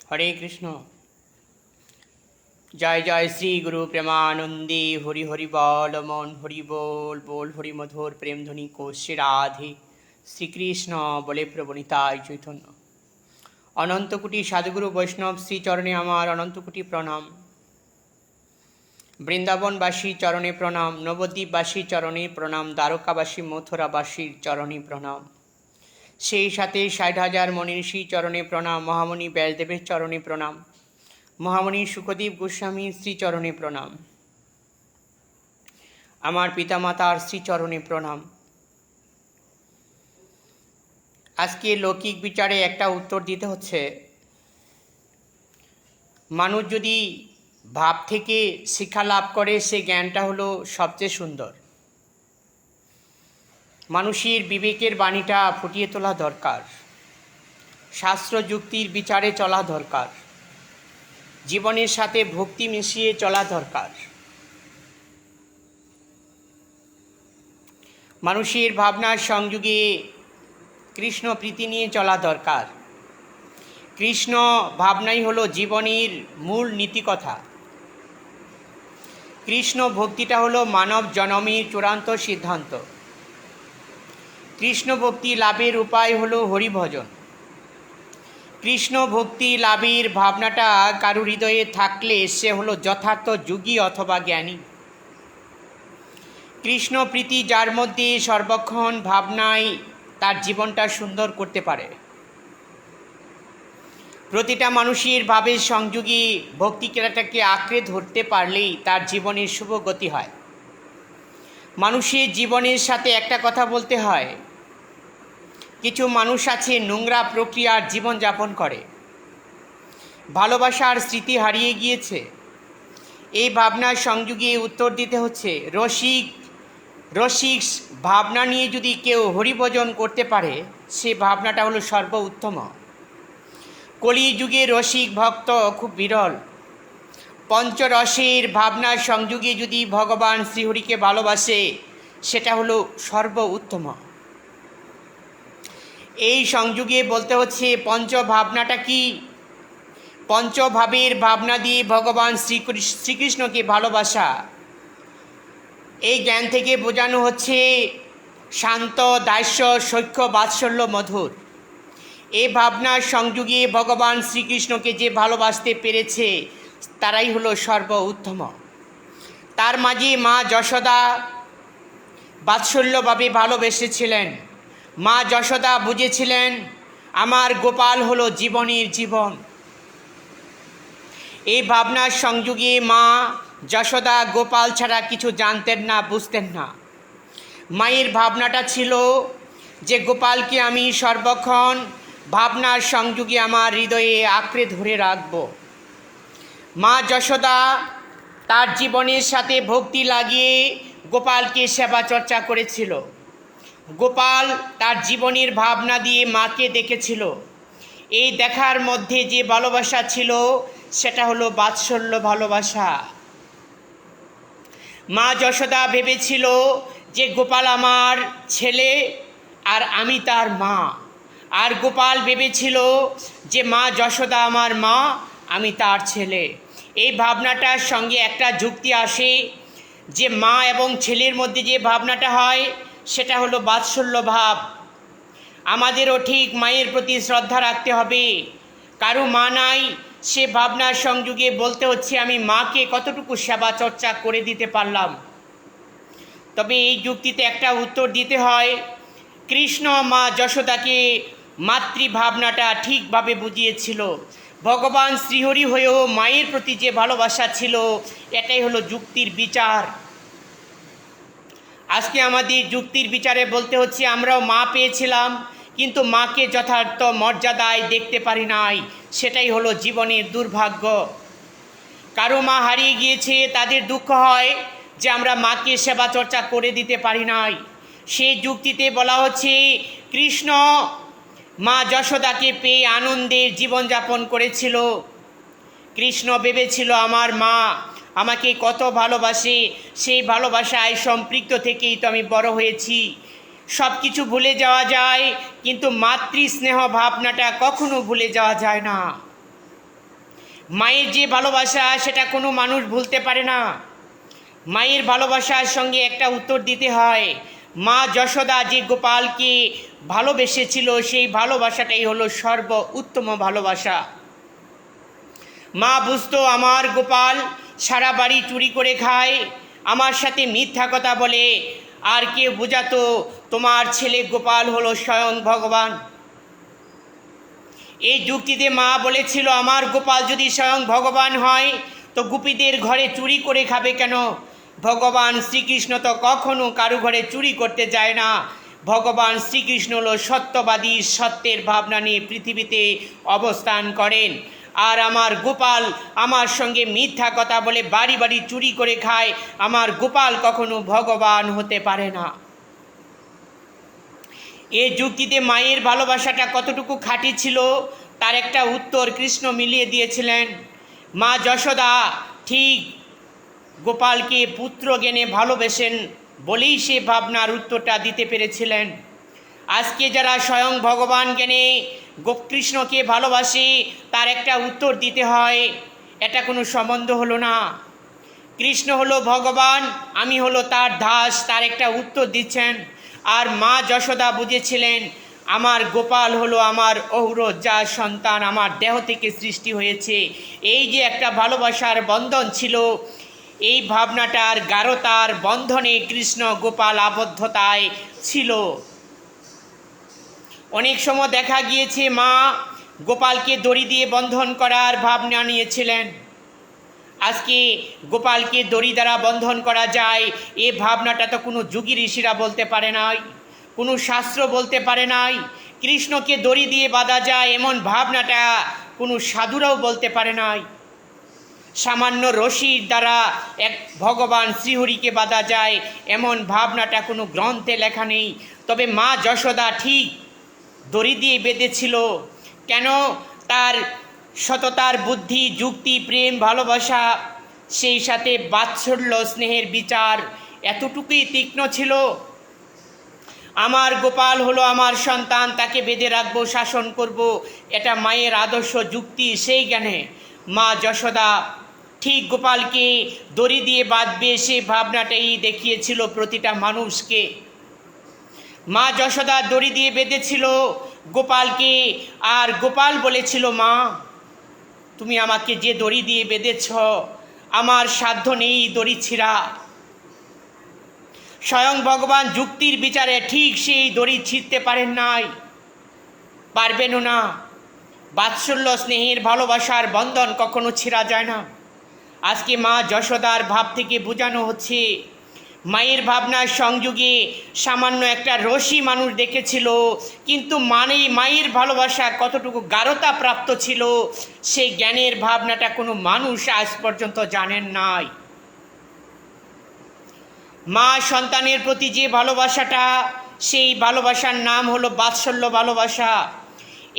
হরে কৃষ্ণ। জয় জয় শ্রী গুরু প্রেমানন্দে। হরি হরি বল মন হরি বল বল হরি মধুর প্রেম ধ্বনি কোশে রাধে শ্রীকৃষ্ণ বলে প্রবণিতায় চৈতন্য। অনন্তকোটি সাধুগুরু বৈষ্ণব শ্রীচরণে আমার অনন্তকোটি প্রণাম। বৃন্দাবনবাসী চরণে প্রণাম, নবদ্বীপবাসী চরণে প্রণাম, দ্বারকাবাসী মথুরাবাসীর চরণে প্রণাম। সেই সাথে ৬০,০০০ মনীষী চরণে প্রণাম, মহামণি ব্যাসদেবের চরণে প্রণাম, মহামণি সুখদেব গোস্বামীর শ্রীচরণে প্রণাম, আমার পিতামাতার শ্রীচরণে প্রণাম। আজকে লৌকিক বিচারে একটা উত্তর দিতে হচ্ছে, মানুষ যদি ভাব থেকে শিক্ষা লাভ করে সে জ্ঞানটা হলো সবচেয়ে সুন্দর। মানুষের বিবেকের বাণীটা ফুটিয়ে তোলা দরকার, শাস্ত্র যুক্তির বিচারে চলা দরকার, জীবনের সাথে ভক্তি মিশিয়ে চলা দরকার। মানুষের ভাবনার সংযোগে কৃষ্ণ প্রীতি নিয়ে চলা দরকার। কৃষ্ণ ভাবনাই হলো জীবনের মূল নীতিকথা। কৃষ্ণ ভক্তিটা হলো মানব জনমের চূড়ান্ত সিদ্ধান্ত। কৃষ্ণ ভক্তি লাভের উপায় হলো হরিভজন। কৃষ্ণ ভক্তি লাভের ভাবনাটা কারো হৃদয়ে থাকলে সে হলো যথার্থ যোগী অথবা জ্ঞানী। কৃষ্ণ প্রীতি যার মধ্যে সর্বক্ষণ ভাবনায় তার জীবনটা সুন্দর করতে পারে। প্রতিটা মানুষের ভাবের সংযোগে ভক্তি ক্রিয়াটাকে আঁকড়ে ধরতে পারলেই তার জীবনের শুভ গতি হয়। মানুষের জীবনের সাথে একটা কথা বলতে হয়, কিছু মানুষ আছে নোংরা প্রক্রিয়ার জীবনযাপন করে, ভালোবাসার স্মৃতি হারিয়ে গিয়েছে। এই ভাবনার সংযোগে উত্তর দিতে হচ্ছে, রসিক ভাবনা নিয়ে যদি কেউ হরিভজন করতে পারে সে ভাবনাটা হলো সর্ব উত্তম। কলিযুগে রসিক ভক্ত খুব বিরল। পঞ্চরসের ভাবনার সংযোগে যদি ভগবান শ্রীহরিকে ভালোবাসে সেটা হলো সর্ব উত্তম। এই সংযোগে বলতে হচ্ছে পঞ্চভাবনাটা কি? পঞ্চভাবের ভাবনা দিয়ে ভগবান শ্রীকৃষ্ণকে ভালোবাসা। এই জ্ঞান থেকে বোঝানো হচ্ছে শান্ত, দাস্য, সখ্য, বাৎসল্য, মধুর। এই ভাবনার সংযোগে ভগবান শ্রীকৃষ্ণকে যে ভালোবাসতে পেরেছে তারাই হলো সর্ব উত্তম। তার মাঝে মা যশোদা বাৎসল্যভাবে ভালোবেসেছিলেন। মা যশোদা বুঝেছিলেন আমার গোপাল হলো জীবনের জীবন। এই ভাবনার সংযোগে মা যশোদা গোপাল ছাড়া কিছু জানতেন না, বুঝতেন না। মায়ের ভাবনাটা ছিল যে গোপালকে আমি সর্বক্ষণ ভাবনার সংযোগে আমার হৃদয়ে আঁকড়ে ধরে রাখব। মা যশোদা তার জীবনের সাথে ভক্তি লাগিয়ে গোপালকে সেবা চর্চা করেছিল। গোপাল তার জীবনের ভাবনা দিয়ে মাকে দেখেছিল। এই দেখার মধ্যে যে ভালোবাসা ছিল সেটা হলো বাৎসল্য ভালোবাসা। মা যশোদা ভেবেছিল যে গোপাল আমার ছেলে আর আমি তার মা, আর গোপাল ভেবেছিল যে মা যশোদা আমার মা, আমি তার ছেলে। এই ভাবনাটার সঙ্গে একটা যুক্তি আসে যে মা এবং ছেলের মধ্যে যে ভাবনাটা হয় সেটা হলো বাৎসল্য ভাব। আমাদেরও ঠিক মায়ের প্রতি শ্রদ্ধা রাখতে হবে। কারো মা নাই, সে ভাবনার সংযোগে বলতে হচ্ছে আমি মাকে কতটুকু সেবা চর্চা করে দিতে পারলাম। তবে এই যুক্তিতে একটা উত্তর দিতে হয়, কৃষ্ণ মা যশোদাকে মাতৃভাবনাটা ঠিকভাবে বুঝিয়েছিল। ভগবান শ্রীহরি হয়েও মায়ের প্রতি যে ভালোবাসা ছিল এটাই হলো যুক্তির বিচার। আজকে আমাদের যুক্তির বিচারে বলতে হচ্ছে আমরাও মা পেয়েছিলাম কিন্তু মাকে যথার্থ মর্যাদায় দেখতে পারি নাই, সেটাই হলো জীবনের দুর্ভাগ্য। কারো মা হারিয়ে গিয়েছে, তাদের দুঃখ হয় যে আমরা মাকে সেবা চর্চা করে দিতে পারি নাই। সেই যুক্তিতে বলা হচ্ছে কৃষ্ণ মা যশোদাকে পেয়ে আনন্দের জীবনযাপন করেছিল। কৃষ্ণ ভেবেছিল আমার মা আমাকে কত ভালোবাসে, সেই ভালোবাসায় সম্পৃক্ত থেকেই তো আমি বড় হয়েছি। সব কিছু ভুলে যাওয়া যায় কিন্তু মাতৃস্নেহ ভাবনাটা কখনো ভুলে যাওয়া যায় না। মায়ের যে ভালোবাসা সেটা কোনো মানুষ ভুলতে পারে না। মায়ের ভালোবাসার সঙ্গে একটা উত্তর দিতে হয়। মা যশোদা যে গোপালকে ভালোবেসেছিল সেই ভালোবাসাটাই হলো সর্ব উত্তম ভালোবাসা। মা বুঝতো আমার গোপাল সারা বাড়ি চুরি করে খায়, আমার সাথে মিথ্যা কথা বলে, আর কেউ বোঝাতো তোমার ছেলে গোপাল হলো স্বয়ং ভগবান। এই যুক্তিতে মা বলেছিল আমার গোপাল যদি স্বয়ং ভগবান হয় তো গোপীদের ঘরে চুরি করে খাবে কেন? ভগবান শ্রীকৃষ্ণ তো কখনো কারো ঘরে চুরি করতে যায় না। ভগবান শ্রীকৃষ্ণ হলো সত্যবাদী, সত্যের ভাবনা নিয়ে পৃথিবীতে অবস্থান করেন। আর আমার গোপাল আমার সঙ্গে মিথ্যা কথা বলে বাড়ি বাড়ি চুরি করে খায়, আমার গোপাল কখনো ভগবান হতে পারে না। এই যুক্তিতে মায়ের ভালোবাসাটা কতটুকু খাঁটি ছিল তার একটা উত্তর কৃষ্ণ মিলিয়ে দিয়েছিলেন। মা যশোদা ঠিক গোপালকে পুত্র জ্ঞানে ভালোবেসেন বলেই সে ভাবনার উত্তরটা দিতে পেরেছিলেন। আজকে যারা স্বয়ং ভগবান জ্ঞানে কৃষ্ণকে ভালোবাসে তার একটা উত্তর দিতে হয়, এটা কোনো সম্বন্ধ হলো না। কৃষ্ণ হলো ভগবান, আমি হলো তার দাস, তার একটা উত্তর দিচ্ছেন। আর মা যশোদা বুঝেছিলেন আমার গোপাল হলো আমার ঔরজা সন্তান, আমার দেহ থেকে সৃষ্টি হয়েছে। এই যে একটা ভালোবাসার বন্ধন ছিল, এই ভাবনাটার গাঢ়তার বন্ধনে কৃষ্ণ গোপাল আবদ্ধতায় ছিল। অনেক সময় দেখা গিয়েছে মা গোপালকে দড়ি দিয়ে বন্ধন করার ভাবনা নিয়েছিলেন। আজকে গোপালকে দড়ি দ্বারা বন্ধন করা যায় এ ভাবনাটা তো কোনো যোগী ঋষিরা বলতে পারে নাই, কোনো শাস্ত্র বলতে পারে নাই। কৃষ্ণকে দড়ি দিয়ে বাঁধা যায় এমন ভাবনাটা কোনো সাধুরাও বলতে পারে নাই। সামান্য রশির দ্বারা এক ভগবান শ্রীহরিকে বাঁধা যায় এমন ভাবনাটা কোনো গ্রন্থে লেখা নেই। তবে মা যশোদা ঠিক দড়ি দিয়ে বেঁধেছিল। কেন? তার সততার বুদ্ধি, যুক্তি, প্রেম, ভালোবাসা, সেই সাথে বাৎসল্য স্নেহের বিচার এতটুকুই তীক্ষ্ণ ছিল। আমার গোপাল হলো আমার সন্তান, তাকে বেঁধে রাখবো, শাসন করব, এটা মায়ের আদর্শ যুক্তি। সেই জ্ঞানে মা যশোদা ঠিক গোপালকে দড়ি দিয়ে বাঁধবে সেই ভাবনাটাই দেখিয়েছিল প্রতিটা মানুষকে। মা যশোদা দড়ি দিয়ে বেঁধেছিল গোপালকে, আর গোপাল বলেছিল মা তুমি আমাকে যে দড়ি দিয়ে বেঁধেছ আমার সাধ্য নেই দড়ি ছিঁড়া। স্বয়ং ভগবান যুক্তির বিচারে ঠিক সেই দড়ি ছিঁড়তে পারেন নাই, পারবেনও না। বাৎসল্য স্নেহের ভালোবাসার বন্ধন কখনো ছিঁড়া যায় না। আজকে মা যশোদার ভাব থেকে বোঝানো হচ্ছে মায়ের ভাবনার সংযোগে সামান্য একটা রশি মানুষ দেখেছিল, কিন্তু মায়ের ভালোবাসা কতটুকু গাঢ়তা প্রাপ্ত ছিল সেই জ্ঞানের ভাবনাটা কোনো মানুষ আজ পর্যন্ত জানেন নাই। মা সন্তানের প্রতি যে ভালোবাসাটা, সেই ভালোবাসার নাম হলো বাৎসল্য ভালোবাসা।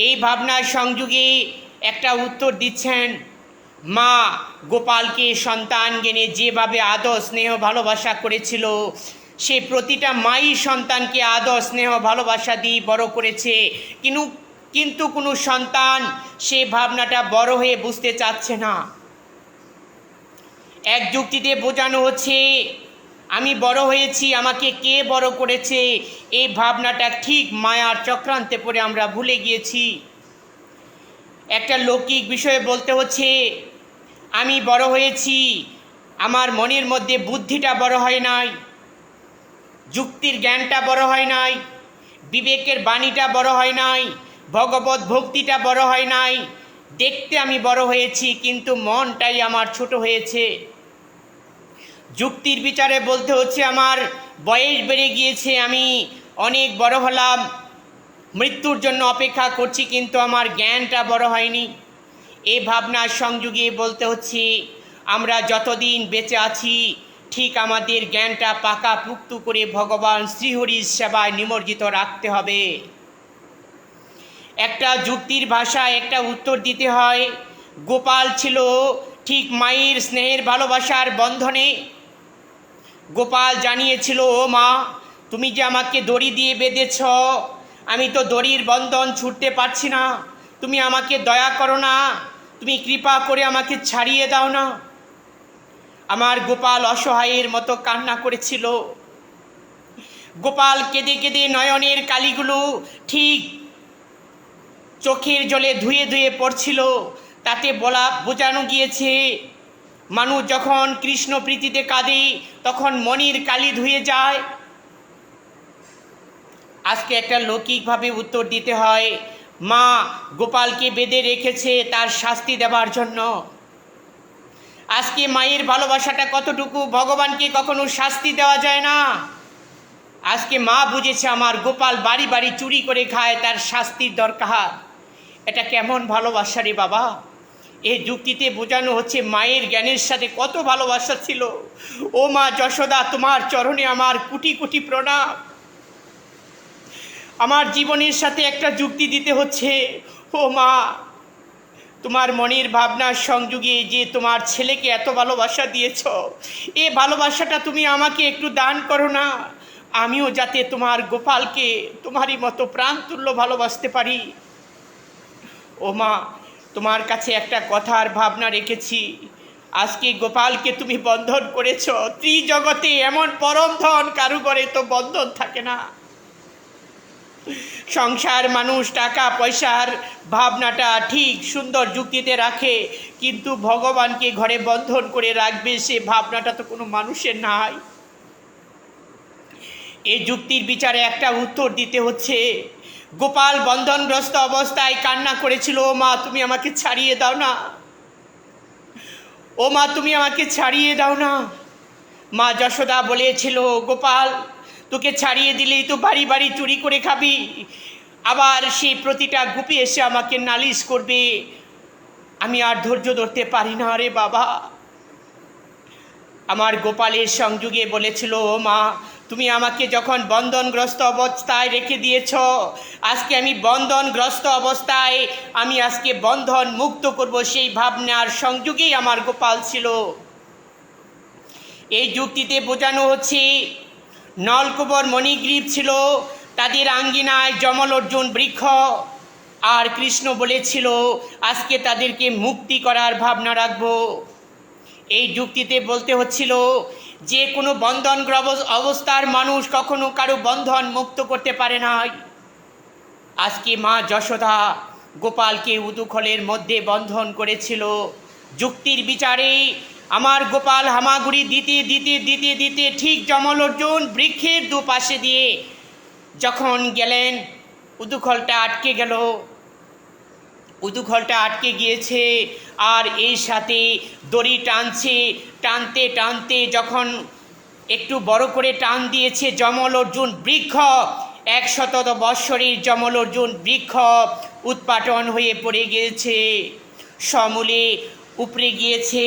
এই ভাবনার সংযোগে একটা উত্তর দিচ্ছেন মা গোপালকে সন্তান জ্ঞানে যেভাবে আদর স্নেহ ভালোবাসা করেছিল, সে প্রতিটা মাই সন্তানকে আদর স্নেহ ভালোবাসা দিয়ে বড় করেছে। কিন্তু কোনো সন্তান সে ভাবনাটা বড় হয়ে বুঝতে চাচ্ছে না। এক যুক্তিতে বোঝানো হচ্ছে আমি বড় হয়েছি, আমাকে কে বড় করেছে, এই ভাবনাটা ঠিক মায়ার চক্রান্তে পড়ে আমরা ভুলে গিয়েছি। একটা লৌকিক বিষয়ে বলতে হচ্ছে আমি বড় হয়েছি, আমার মনের মধ্যে বুদ্ধিটা বড় হয় নাই, যুক্তির জ্ঞানটা বড় হয় নাই, বিবেকের বাণীটা বড় হয় নাই, ভগবত ভক্তিটা বড় হয় নাই। দেখতে আমি বড় হয়েছি কিন্তু মনটাই আমার ছোট হয়েছে। যুক্তির বিচারে বলতে হচ্ছে আমার বয়স বেড়ে গিয়েছে, আমি অনেক বড় হলাম, মৃত্যুর জন্য অপেক্ষা করছি, কিন্তু আমার জ্ঞানটা বড় হয়নি। এই ভাবনার সংযোগে বলতে হচ্ছে আমরা যতদিন বেঁচে আছি ঠিক আমাদের জ্ঞানটা পাকা পুক্ত করে ভগবান শ্রীহরির সেবায় নিমজ্জিত রাখতে হবে। একটা যুক্তির ভাষায় একটা উত্তর দিতে হয়। গোপাল ছিল ঠিক মায়ের স্নেহের ভালোবাসার বন্ধনে। গোপাল জানিয়েছিল ও মা তুমি যে আমাকে দড়ি দিয়ে বেঁধেছ, আমি তো দড়ির বন্ধন ছুটতে পারছি না, তুমি আমাকে দয়া করো না, তুমি কৃপা করে আমাকে ছাড়িয়ে দাও না। আমার গোপাল অসহায়ের মতো কান্না করেছিল। গোপাল কেঁদে কেঁদে নয়নের কালিগুলো ঠিক চোখের জলে ধুয়ে ধুয়ে পড়ছিল। তাতে বোঝানো গিয়েছে, মানুষ যখন কৃষ্ণ প্রীতিতে কাঁদে তখন মনির কালি ধুয়ে যায়। আজকে একটা লৌকিকভাবে উত্তর দিতে হয়, মা গোপালকে বেঁধে রেখেছে তার শাস্তি দেওয়ার জন্য। আজকে মায়ের ভালোবাসাটা কতটুকু, ভগবানকে কখনো শাস্তি দেওয়া যায় না। আজকে মা বুঝেছে আমার গোপাল বাড়ি বাড়ি চুরি করে খায়, তার শাস্তির দরকার। এটা কেমন ভালোবাসা রে বাবা। এই যুক্তিতে বোঝানো হচ্ছে মায়ের জ্ঞানের সাথে কত ভালোবাসা ছিল। ও মা যশোদা, তোমার চরণে আমার কোটি কোটি প্রণাম। আমার জীবনের সাথে একটা যুক্তি দিতে হচ্ছে। ও মা, তোমার মনের ভাবনার সংযোগে যে তোমার ছেলেকে এত ভালোবাসা দিয়েছ, এ ভালোবাসাটা তুমি আমাকে একটু দান করো না, আমিও যাতে তোমার গোপালকে তোমারই মতো প্রাণতুল্য ভালোবাসতে পারি। ও মা, তোমার কাছে একটা কথার ভাবনা রেখেছি। আজকে গোপালকে তুমি বন্ধন করেছ। ত্রিজগতে এমন পরম ধন কারু ঘরে তো বন্ধন থাকে না। সংসার মানুষ টাকা পয়সার ভাবনাটা ঠিক সুন্দর যুক্তিতে রাখে, কিন্তু ভগবানকে ঘরে বন্ধন করে রাখবে সে ভাবনাটা তো কোনো মানুষের নাই। এই যুক্তির বিচারে একটা উত্তর দিতে হচ্ছে। গোপাল বন্ধনগ্রস্ত অবস্থায় কান্না করেছিল, ও মা তুমি আমাকে ছাড়িয়ে দাও না, ও মা তুমি আমাকে ছাড়িয়ে দাও না। মা যশোদা বলেছিল, গোপাল তোকে ছাড়িয়ে দিলেই তো বাড়ি বাড়ি চুরি করে খাবি, আবার সেই প্রতিটা গুপি এসে আমাকে নালিশ করবে, আমি আর ধৈর্য ধরতে পারি না রে বাবা। আমার গোপালের সংযোগে বলেছিল, ও মা তুমি আমাকে যখন বন্ধনগ্রস্ত অবস্থায় রেখে দিয়েছ, আজকে আমি বন্ধনগ্রস্ত অবস্থায় আমি আজকে বন্ধন মুক্ত করব, সেই ভাবনার সংযোগেই আমার গোপাল ছিল। এই যুক্তিতে বোঝানো হচ্ছে নলকুবর মণিগ্রীব ছিল, তাদের আঙ্গিনায় যমল অর্জুন বৃক্ষ, আর কৃষ্ণ বলেছিল আজকে তাদেরকে মুক্তি করার ভাবনা রাখবো। এই যুক্তিতে বলতে হচ্ছিল যে কোনো বন্ধনগ্রস্ত অবস্থার মানুষ কখনো কারো বন্ধন মুক্ত করতে পারে না। আজকে মা যশোদা গোপালকে উদুখলের মধ্যে বন্ধন করেছিল। যুক্তির বিচারে আমার গোপাল হামাগুড়ি দিতে দিতে দিতে দিতে ঠিক যমল অর্জুন বৃক্ষের দুপাশে দিয়ে যখন গেলেন, উদুখলটা আটকে গেল। উদুখলটা আটকে গিয়েছে, আর এই সাথে দড়ি টানছে। টানতে টানতে যখন একটু বড় করে টান দিয়েছে, যমল অর্জুন বৃক্ষ, 100 বৎসরের যমল অর্জুন বৃক্ষ উৎপাটন হয়ে পড়ে গিয়েছে, সমূলে উপড়ে গিয়েছে।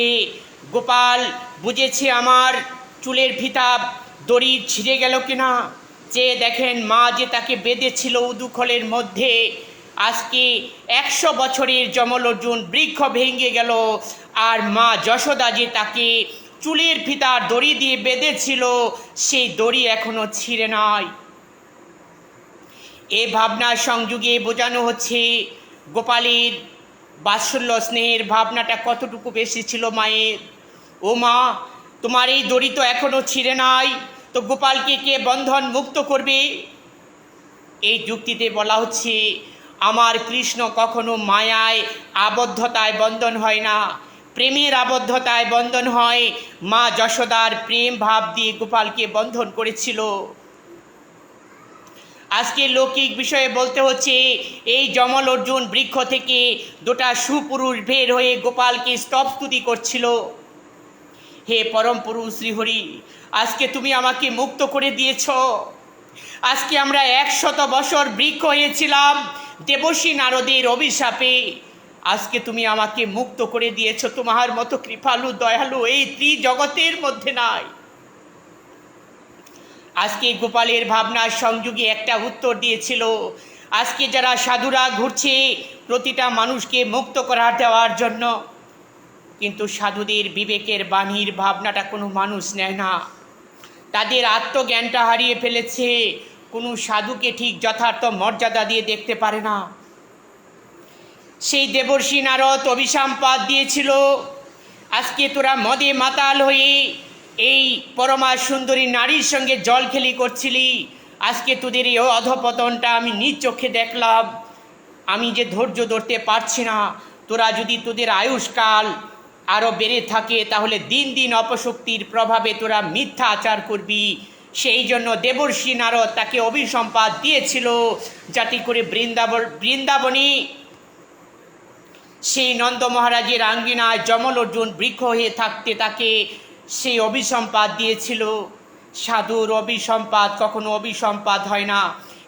গোপাল বুঝেছে আমার চুলের ফিতা দড়ি ছিঁড়ে গেল কিনা। চেয়ে দেখেন মা যে তাকে বেঁধেছিল উদুখলের মধ্যে, আজকে 100 বছরের যমল অর্জুন বৃক্ষ ভেঙে গেল, আর মা যশোদা যে তাকে চুলের ফিতার দড়ি দিয়ে বেঁধেছিল সেই দড়ি এখনো ছিঁড়ে নাই। এই ভাবনার সংযোগে বোঝানো হচ্ছে গোপালের বাৎসল্য স্নেহের ভাবনাটা কতটুকু বেশি ছিল মায়ের। ও মা, তোমার এই দড়ি তো এখনো ছিঁড়ে নাই, তো গোপালকে কে বন্ধন মুক্ত করবে? এই যুক্তিতে বলা হচ্ছে আমার কৃষ্ণ কখনো মায়ায় আবদ্ধতায় বন্ধন হয় না, প্রেমের আবদ্ধতায় বন্ধন হয়। মা যশোদার প্রেম ভাব দিয়ে গোপালকে বন্ধন করেছিল। আজকে লৌকিক বিষয়ে বলতে হচ্ছে এই যমল অর্জুন বৃক্ষ থেকে দুটা সুপুরুষ বের হয়ে গোপালকে স্তবস্তুতি করছিল। হে পরম পুরুষ শ্রীহরি, আজকে তুমি আমাকে মুক্ত করে দিয়েছ। আজকে আমরা 100 বছর বৃক্ষ হয়েছিলাম দেবর্ষী নারদের অভিশাপে, আজকে তুমি আমাকে মুক্ত করে দিয়েছ। তোমার মতো কৃপালু দয়ালু এই ত্রিজগতের মধ্যে নাই। আজকে গোপালের ভাবনার সংযোগে একটা উত্তর দিয়েছিল। আজকে যারা সাধুরা ঘুরছে প্রতিটা মানুষকে মুক্ত করার দেওয়ার জন্য, কিন্তু সাধুদের বিবেকের বাণীর ভাবনাটা কোনো মানুষ নেয় না। তাদের আত্মজ্ঞানটা হারিয়ে ফেলেছে, কোনো সাধুকে ঠিক যথার্থ মর্যাদা দিয়ে দেখতে পারে না। সেই দেবর্ষি নারদ অভিসম্পাত দিয়েছিল, আজকে তোরা মদে মাতাল হয়ে এই পরমা সুন্দরী নারীর সঙ্গে জলখেলি করছিলি, আজকে তোদের এই অধপতনটা আমি নিজ চোখে দেখলাম। আমি যে ধৈর্য ধরতে পারছি না, তোরা যদি তোদের আয়ুষ্কাল আরও বেড়ে থাকে তাহলে দিন দিন অপশক্তির প্রভাবে তোরা মিথ্যা আচার করবি। সেই জন্য দেবর্ষি নারদ তাকে অভিসম্পাত দিয়েছিল, যাতে করে বৃন্দাবনী সেই নন্দ মহারাজের আঙ্গিনায় যমল অর্জুন বৃক্ষ হয়ে থাকতে তাকে সেই অভিসম্পাত দিয়েছিল। সাধুর অভিসম্পাত কখনো অভিসম্পাত হয় না,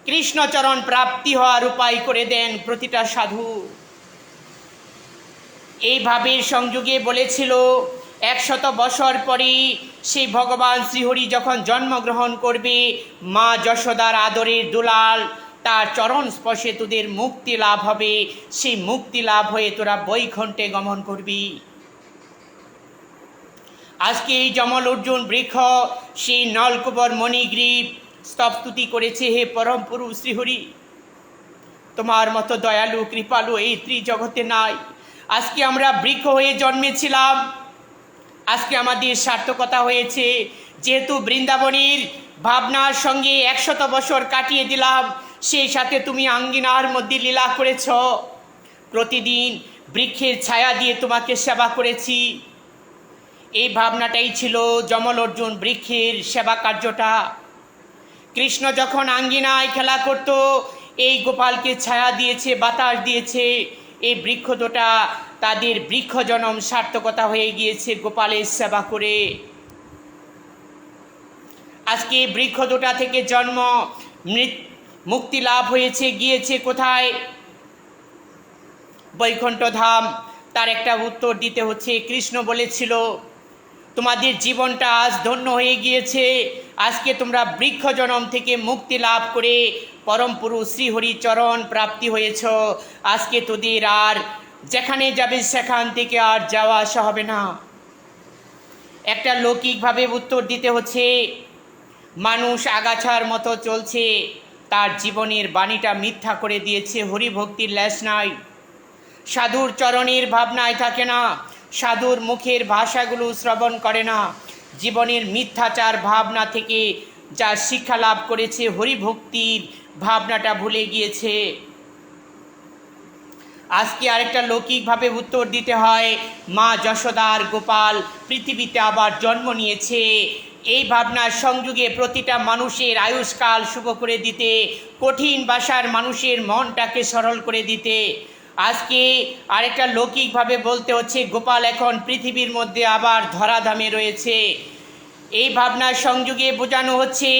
কৃষ্ণচরণ প্রাপ্তি হওয়ার উপায় করে দেন প্রতিটা সাধু। এই ভাবের সংযোগে বলেছিল 100 বছর পরে সেই ভগবান শ্রীহরি যখন জন্মগ্রহণ করবে, মা যশোদার আদরের দুলাল তার চরণ স্পর্শে তোদের মুক্তি লাভ হবে, সেই মুক্তি লাভ হয়ে তোরা বৈকুণ্ঠে গমন করবি। আজকে এই যমল অর্জুন বৃক্ষ সেই নলকুবর মণিগ্রীব স্তবস্তুতি করেছে, হে পরম পুরুষ শ্রীহরি, তোমার মতো দয়ালু কৃপালু এই ত্রিজগতে নাই। আজকে আমরা বৃক্ষ হয়ে জন্মেছিলাম, আজকে আমাদের সার্থকতা হয়েছে, যেহেতু বৃন্দাবনের ভাবনার সঙ্গে 100 বছর কাটিয়ে দিলাম, সেই সাথে তুমি আঙ্গিনার মধ্যে লীলা করেছ, প্রতিদিন বৃক্ষের ছায়া দিয়ে তোমাকে সেবা করেছি। এই ভাবনাটাই ছিল যমল অর্জুন বৃক্ষের সেবা কার্যটা। কৃষ্ণ যখন আঙ্গিনায় খেলা করত, এই গোপালকে ছায়া দিয়েছে, বাতাস দিয়েছে, এই বৃক্ষ দুটা তাদের বৃক্ষ জনম সার্থকতা হয়ে গিয়েছে গোপালের সেবা করে। আজকে বৃক্ষ দুটা থেকে জন্ম মুক্তি লাভ হয়েছে, গিয়েছে কোথায়? বৈকুণ্ঠ ধাম। তার একটা উত্তর দিতে হচ্ছে। কৃষ্ণ বলেছিল, তোমাদের জীবনটা আজ ধন্য হয়ে গিয়েছে, আজকে তোমরা বৃক্ষ জনম থেকে মুক্তি লাভ করে পরম পুরুষ শ্রীহরি চরণ প্রাপ্তি হয়েছ, আজকে তোদের আর যেখানে যাবে সেখান থেকে আর যাওয়া আসা হবে না। একটা লৌকিকভাবে উত্তর দিতে হচ্ছে। মানুষ আগাছার মতো চলছে, তার জীবনের বাণীটা মিথ্যা করে দিয়েছে, হরিভক্তির লেশ নাই, সাধুর চরণের ভাবনায় থাকে না, সাধুর মুখের ভাষাগুলো শ্রবণ করে না, জীবনের মিথ্যাচার ভাবনা থেকে যা শিক্ষা লাভ করেছে হরিভক্তির ভাবনাটা ভুলে গিয়েছে। আজকে আরেকটা লৌকিকভাবে উত্তর দিতে হয়। মা যশোদার গোপাল পৃথিবীতে আবার জন্ম নিয়েছে, এই ভাবনার সংযোগে প্রতিটা মানুষের আয়ুষ্কাল শুভ করে দিতে, কঠিন ভাষার মানুষের মনটাকে সরল করে দিতে। আজকে আরেকটা লৌকিকভাবে বলতে হচ্ছে, গোপাল এখন পৃথিবীর মধ্যে আবার ধরাধামে রয়েছে, এই ভাবনার সংযোগে বোঝানো হচ্ছে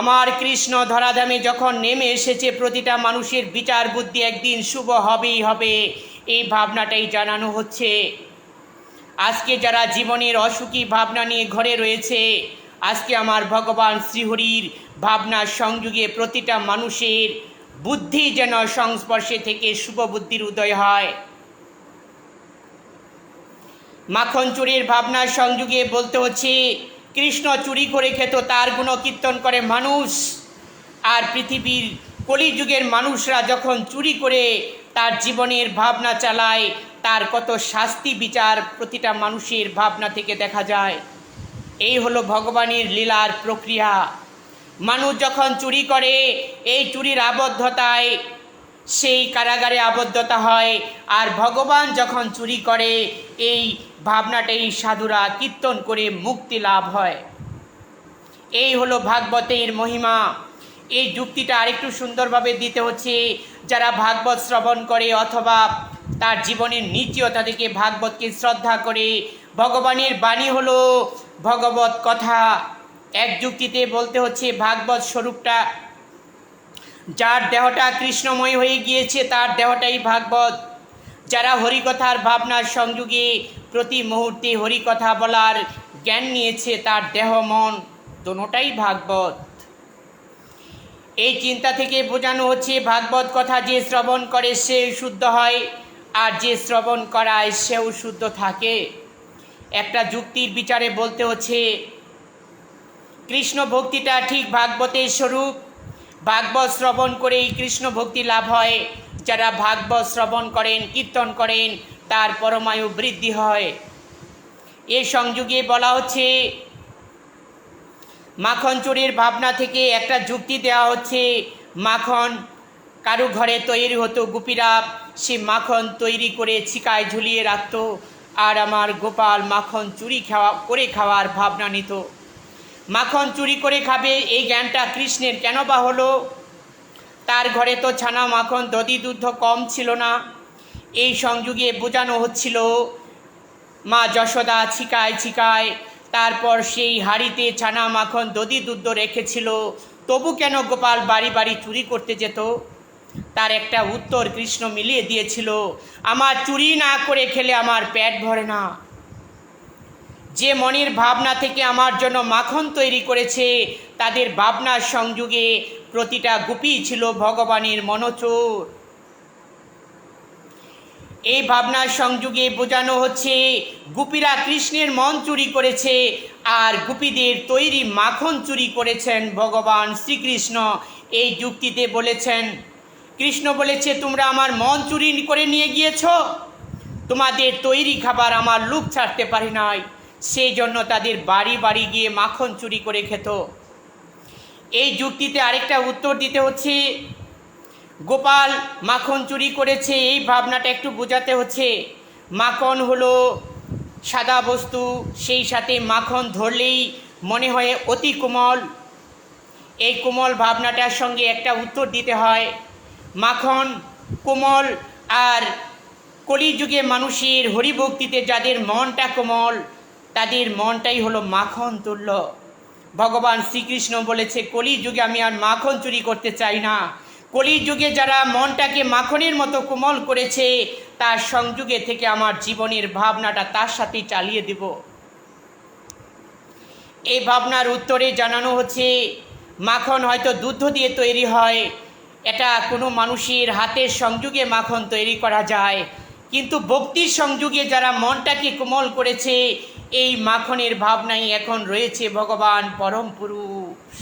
আমার কৃষ্ণ ধরাধামে যখন নেমে এসেছে, প্রতিটা মানুষের বিচার বুদ্ধি একদিন শুভ হবেই হবে, এই ভাবনাটাই জানানো হচ্ছে। আজকে যারা জীবনের অসুখী ভাবনা নিয়ে ঘরে রয়েছে, আজকে আমার ভগবান শ্রীহরির ভাবনার সংযোগে প্রতিটা মানুষের বুদ্ধি যেন সংস্পর্শে থেকে শুভ বুদ্ধির উদয় হয়। মাখন চুরির ভাবনার সংযোগে বলতে হচ্ছে, কৃষ্ণ চুরি করে খেত, তার গুণকীর্তন করে মানুষ, আর পৃথিবীর কলিযুগের মানুষরা যখন চুরি করে তার জীবনের ভাবনা চালায়, তার কত শাস্তি বিচার প্রতিটা মানুষের ভাবনা থেকে দেখা যায়। এই হলো ভগবানের লীলার প্রক্রিয়া। মানুষ যখন চুরি করে, এই চুরির আবদ্ধতায় সেই কারাগারে আবদ্ধতা হয়, আর ভগবান যখন চুরি করে, এই ভাবনাটাই সাধুরা কীর্তন করে মুক্তি লাভ হয়। এই হলো ভাগবতের মহিমা। এই যুক্তিটা আরেকটু সুন্দরভাবে দিতে হচ্ছে। যারা ভাগবত শ্রবণ করে অথবা তার জীবনের নিত্যতা থেকে ভাগবতকে শ্রদ্ধা করে, ভগবানের বাণী হলো ভগবত কথা। এক যুক্তিতে বলতে হচ্ছে, ভাগবত স্বরূপটা, যার দেহটা কৃষ্ণময় হয়ে গিয়েছে তার দেহটাই ভাগবত। যারা হরিকথার ভাবনার সংযোগে প্রতি মুহূর্তে হরিকথা বলার জ্ঞান নিয়েছে, তার দেহ মন দোনোটাই ভাগবত। এই চিন্তা থেকে বোঝানো হচ্ছে, ভাগবত কথা যে শ্রবণ করে সে শুদ্ধ হয়, আর যে শ্রবণ করায় সেও শুদ্ধ থাকে। একটা যুক্তির বিচারে বলতে হচ্ছে, কৃষ্ণ ভক্তিটা ঠিক ভাগবতের স্বরূপ, ভাগবত শ্রবণ করেই কৃষ্ণ ভক্তি লাভ হয়। যারা ভাগবত শ্রবণ করেন, কীর্তন করেন, তার পরমায়ু বৃদ্ধি হয়। এ সংযোগে বলা হচ্ছে, মাখন চুরির ভাবনা থেকে একটা যুক্তি দেওয়া হচ্ছে। মাখন কারু ঘরে তৈরি হতো, গোপীরা সে মাখন তৈরি করে ছিকায় ঝুলিয়ে রাখত, আর আমার গোপাল মাখন চুরি খাওয়ার ভাবনা নিত। মাখন চুরি করে খাবে, এই জ্ঞানটা কৃষ্ণের কেন বা হলো? তার ঘরে তো ছানা, মাখন, দধি, দুধ কম ছিল না। এই সংযোগে বোঝানো হচ্ছিল, মা যশোদা ছিকায় তারপর সেই হাঁড়িতে ছানা, মাখন, দধি, দুধ রেখেছিল, তবু কেন গোপাল বাড়ি বাড়ি চুরি করতে যেত? তার একটা উত্তর কৃষ্ণ মিলিয়ে দিয়েছিল, আমার চুরি না করে খেলে আমার পেট ভরে না। যে মনের ভাবনা থেকে আমার জন্য মাখন তৈরি করেছে, তাদের ভাবনার সংযোগে প্রতিটা গোপী ছিল ভগবানের মনোচোর। এই ভাবনার সংযোগে বোঝানো হচ্ছে, গোপীরা কৃষ্ণের মন চুরি করেছে, আর গোপীদের তৈরি মাখন চুরি করেছেন ভগবান শ্রীকৃষ্ণ। এই যুক্তিতে বলেছেন, কৃষ্ণ বলেছে, তোমরা আমার মন চুরি করে নিয়ে গিয়েছ, তোমাদের তৈরি খাবার আমার লোভ ছাড়তে পারি নাই, সেই জন্য তাদের বাড়ি বাড়ি গিয়ে মাখন চুরি করে খেত। এই যুক্তিতে আরেকটা উত্তর দিতে হচ্ছে, গোপাল মাখন চুরি করেছে, এই ভাবনাটা একটু বোঝাতে হচ্ছে। মাখন হলো সাদা বস্তু, সেই সাথে মাখন ধরলেই মনে হয় অতি কোমল। এই কোমল ভাবনাটার সঙ্গে একটা উত্তর দিতে হয়। মাখন কোমল, আর কলিযুগে মানুষের হরিভক্তিতে যাদের মনটা কোমল, তাদের মনটাই হলো মাখন তুল্য। ভগবান শ্রীকৃষ্ণ বলেছে, কলিযুগে আমি আর মাখন চুরি করতে চাই না। কলিযুগে যারা মনটাকে মাখনের মতো কোমল করেছে, তার সংযোগে থেকে আমার জীবনের ভাবনাটা তার সাথেই চালিয়ে দেব। এই ভাবনার উত্তরে জানানো হচ্ছে, মাখন হয়তো দুধ দিয়ে তৈরি হয়, এটা কোনো মানুষের হাতের সংযোগে মাখন তৈরি করা যায়, কিন্তু ভক্তির সংযোগে যারা মনটাকে কোমল করেছে, এই মাখনের ভাবনাই এখন রয়েছে ভগবান পরম পুরুষ।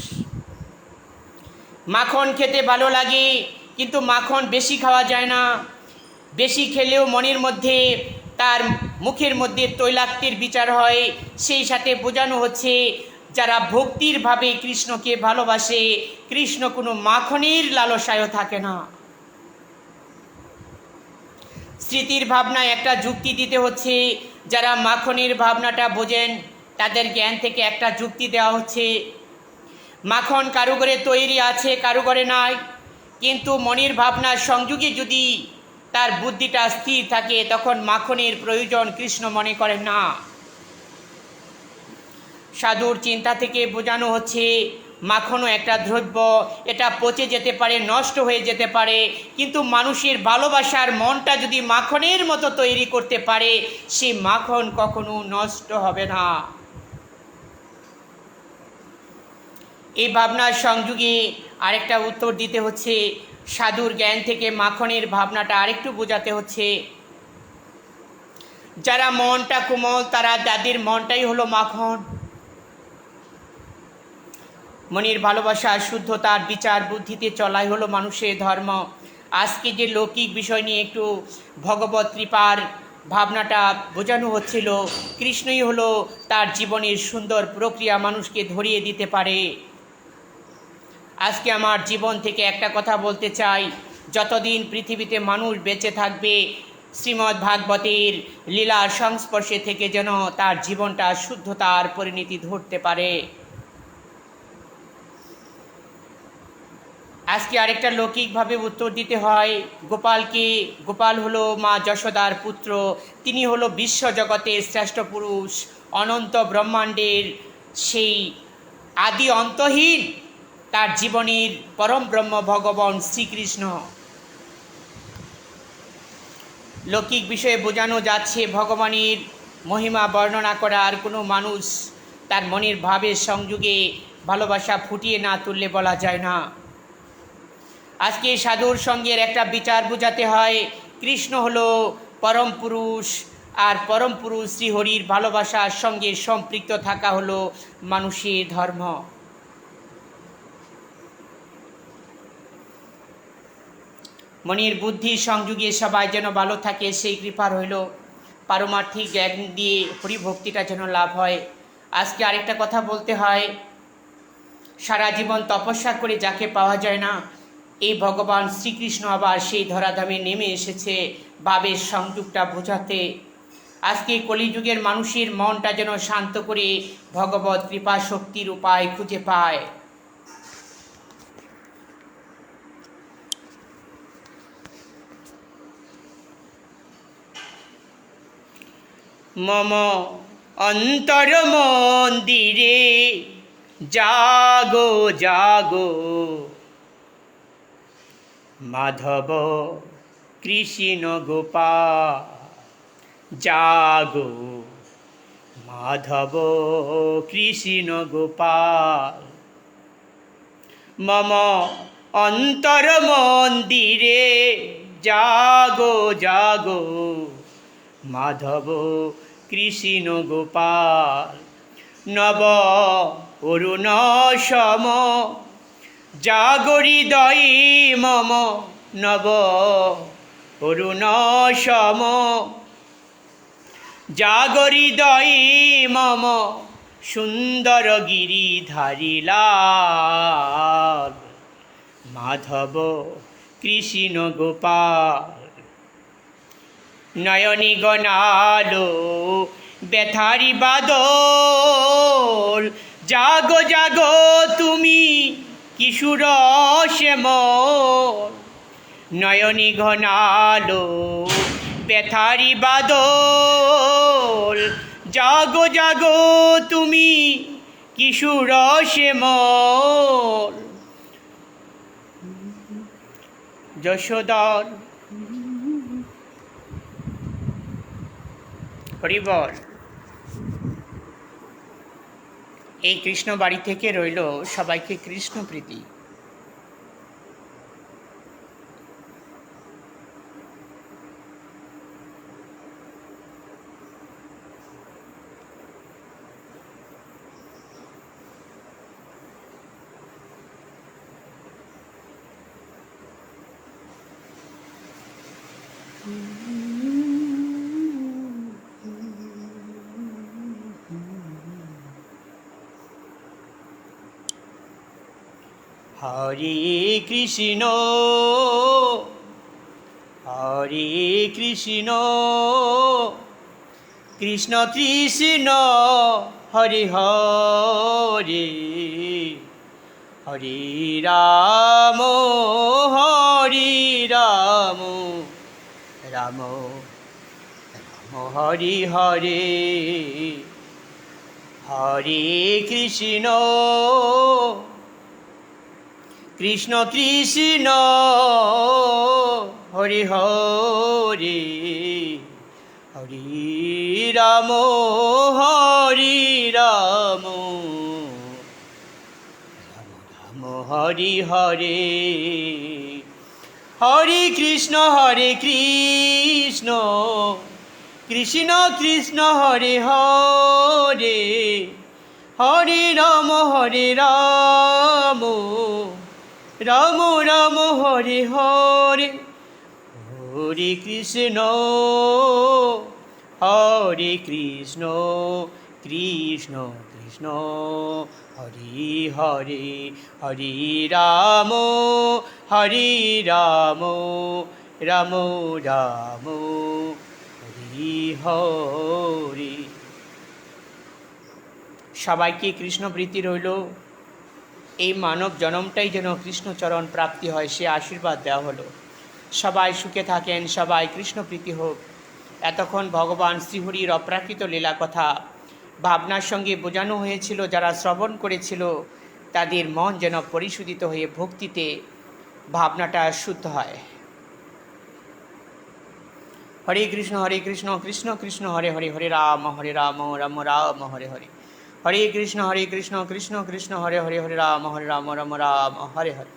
মাখন খেতে ভালো লাগে, কিন্তু মাখন বেশি খাওয়া যায় না। বেশি খেলেও মনের মধ্যে, তার মুখের মধ্যে তৈলাক্তের বিচার হয়। সেই সাথে বোঝানো হচ্ছে, যারা ভক্তির ভাবে কৃষ্ণকে ভালোবাসে, কৃষ্ণ কোনো মাখনের লালসায়ও থাকে না। স্মৃতির ভাবনায় একটা যুক্তি দিতে হচ্ছে। যারা মাখনের ভাবনাটা বোঝেন, তাদের জ্ঞান থেকে একটা যুক্তি দেওয়া হচ্ছে। মাখন কারুঘরে তৈরি আছে, কারুঘরে নাই, কিন্তু মনের ভাবনার সংযোগে যদি তার বুদ্ধিটা স্থির থাকে, তখন মাখনের প্রয়োজন কৃষ্ণ মনে করেন না। সাধুর চিন্তা থেকে বোঝানো হচ্ছে, মাখনও একটা দ্রব্য, এটা পচে যেতে পারে, নষ্ট হয়ে যেতে পারে, কিন্তু মানুষের ভালোবাসার মনটা যদি মাখনের মতো তৈরি করতে পারে, সে মাখন কখনো নষ্ট হবে না। এই ভাবনার সংযোগে আরেকটা উত্তর দিতে হচ্ছে। সাধুর জ্ঞান থেকে মাখনের ভাবনাটা আরেকটু বোঝাতে হচ্ছে। যারা মনটা কোমল, তাদের মনটাই হলো মাখন। মনের ভালোবাসা, শুদ্ধতার বিচার বুদ্ধিতে চলাই হলো মানুষের ধর্ম। আজকে যে লৌকিক বিষয় নিয়ে একটু ভগবত কৃপার ভাবনাটা বোঝানো হচ্ছিল, কৃষ্ণই হলো তার জীবনের সুন্দর প্রক্রিয়া মানুষকে ধরিয়ে দিতে পারে। আজকে আমার জীবন থেকে একটা কথা বলতে চাই, যতদিন পৃথিবীতে মানুষ বেঁচে থাকবে, শ্রীমদ্ ভাগবতের লীলার সংস্পর্শে থেকে যেন তার জীবনটা শুদ্ধতার পরিণতি ধরতে পারে। আজকে আরেকটা লৌকিকভাবে উত্তর দিতে হয়। গোপাল হলো মা যশোদার পুত্র, তিনি হলো বিশ্বজগতের শ্রেষ্ঠ পুরুষ, অনন্ত ব্রহ্মাণ্ডের সেই আদি অন্তহীন, তার জীবনের পরম ব্রহ্ম ভগবান শ্রীকৃষ্ণ। লৌকিক বিষয়ে বোঝানো যাচ্ছে, ভগবানের মহিমা বর্ণনা করা আর কোনো মানুষ তার মনের ভাবের সংযোগে ভালোবাসা ফুটিয়ে না তুললে বলা যায় না। আজকে সাধুর সঙ্গের একটা বিচার বোঝাতে হয়। কৃষ্ণ হলো পরম পুরুষ, আর পরম পুরুষ শ্রীহরির ভালোবাসার সঙ্গে সম্পৃক্ত থাকা হলো মানুষের ধর্ম। মনের বুদ্ধি সংযোগে সবাই যেন ভালো থাকে, সেই কৃপা রইল। পারমার্থিক জ্ঞান দিয়ে হরিভক্তিটা যেন লাভ হয়। আজকে আরেকটা কথা বলতে হয়, সারা জীবন তপস্যা করে যাকে পাওয়া যায় না, এই ভগবান শ্রীকৃষ্ণ আবার সেই ধরাধামে নেমে এসেছে ভাবের সংযোগটা বোঝাতে। আজকে কলিযুগের মানুষের মনটা যেন শান্ত করে ভগবত কৃপা শক্তির উপায় খুঁজে পায়। মম অন্তর মন্দিরে জাগো জাগো, মাধব কৃষ্ণ গোপাল জাগো, মাধব কৃষ্ণ গোপাল। মম অন্তর মন্দিরে জাগো জাগো, মাধব কৃষ্ণ গোপাল। নব অরুণ সম জাগো হৃদয়ে মম, নব অরুণ সম জাগো হৃদয়ে মম, সুন্দর গিরিধারী লাল, মাধব কৃষ্ণ গোপাল। নয়নি গনালো ব্যথারি বাদল, জাগো জাগো তুমি কিশোর শ্যামল। নয়নি ঘনালো ব্যথারি বাদল, জাগো জাগো তুমি কিশোর শ্যামল। যশোদার হরিবল। এই কৃষ্ণ বাড়ি থেকে রইল সবাইকে কৃষ্ণ প্রীতি। হরে কৃষ্ণ হরে কৃষ্ণ, কৃষ্ণ কৃষ্ণ হরে হরে, হরে রাম হরে রাম, রাম রাম হরে হরে। হরে কৃষ্ণ কৃষ্ণ কৃষ্ণ হরে হরে, হরে রাম হরে রাম, রাম রাম হরে হরে। হরে কৃষ্ণ কৃষ্ণ কৃষ্ণ হরে হরে, হরে রাম রাম রাম হরে হরে। হরে কৃষ্ণ কৃষ্ণ কৃষ্ণ হরে হরে, হরে রাম রাম রাম হরে হরে। সবাইকে কৃষ্ণ প্রীতি রইল। এই মানব জন্মটাই যেন কৃষ্ণচরণ প্রাপ্তি হয়, সে আশীর্বাদ দেওয়া হলো। সবাই সুখে থাকেন, সবাই কৃষ্ণ প্রীতি হোক। এতক্ষণ ভগবান শ্রীহরির অপ্রাকৃত লীলা কথা ভাবনার সঙ্গে বোঝানো হয়েছিল। যারা শ্রবণ করেছিল তাদের মন যেন পরিশোধিত হয়ে ভক্তিতে ভাবনাটা শুদ্ধ হয়। হরে কৃষ্ণ কৃষ্ণ কৃষ্ণ হরে হরে, হরে রাম রাম রাম হরে হরে। হরে কৃষ্ণ কৃষ্ণ কৃষ্ণ হরে হরে, হরে রাম রাম রাম হরে হরে।